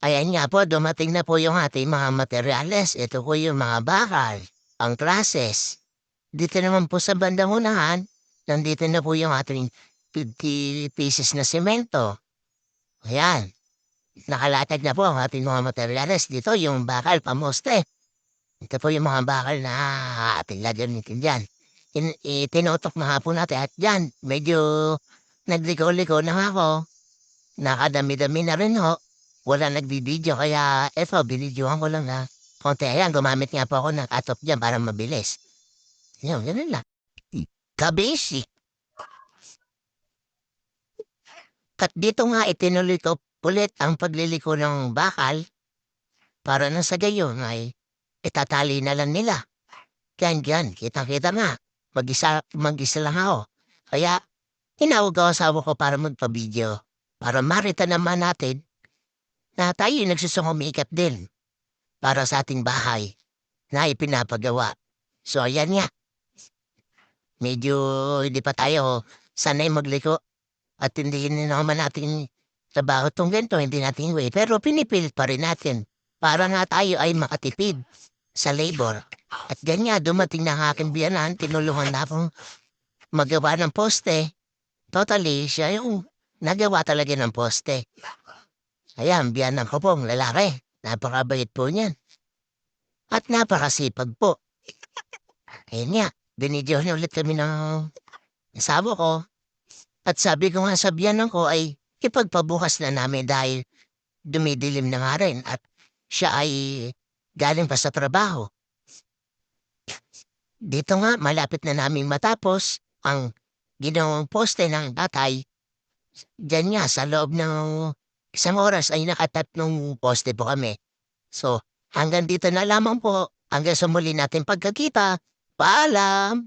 Ayan nga po, dumating na po yung ating mga materyales. Ito po yung mga bakal, ang trusses. Dito naman po sa bandang unahan, nandito na po yung ating 50 pieces na semento. Ayan, nakalatag na po ang ating mga materyales. Dito yung bakal, pamoste. Ito po yung mga bakal na ating lagyan dyan. Tinutok na nga po natin at dyan, medyo nagliko-liko na nga ako. Nakadami-dami na rin ho. Wala nagbibideo kaya eto binidyohan ko lang na konti. Ayan, gumamit nga po ako ng atop diyan para mabilis. Yun, ganun lang. Ka-basic. At dito nga itinuloy ko ulit ang pagliliko ng bakal para na sa gayon ay itatali na lang nila. Kaya diyan, kitang-kita nga. Mag-isa lang ako. Kaya tinawag ko asawa ko para magpa-video. Para marita naman natin na tayo nagsusumikap din para sa ating bahay na ipinapagawa. So ayan nga, medyo hindi pa tayo sanay magliko at hindi naman natin trabaho tong ganito, hindi natin way. Pero pinipilit pa rin natin para nga tayo ay makatipid sa labor. At ganyan, dumating na ang aking biyanan, tinulungan na akong magawa ng poste. Totally, siya yung nagawa talaga ng poste. Ayan, biyanan ko pong lalaki. Napakabait po niyan. At napakasipag po. Ayun nga, binidyo niya ulit kami ng asawa ko. At sabi ko nga sa biyanan ko ay ipagpabukas na namin dahil dumidilim na nga rin at siya ay galing pa sa trabaho. Dito nga, malapit na naming matapos ang ginawang poste ng tatay. Diyan nga, sa loob ng isang oras ay nakatatlong poste po kami. So, hanggang dito na lamang po. Hanggang sa muli natin pagkakita. Paalam!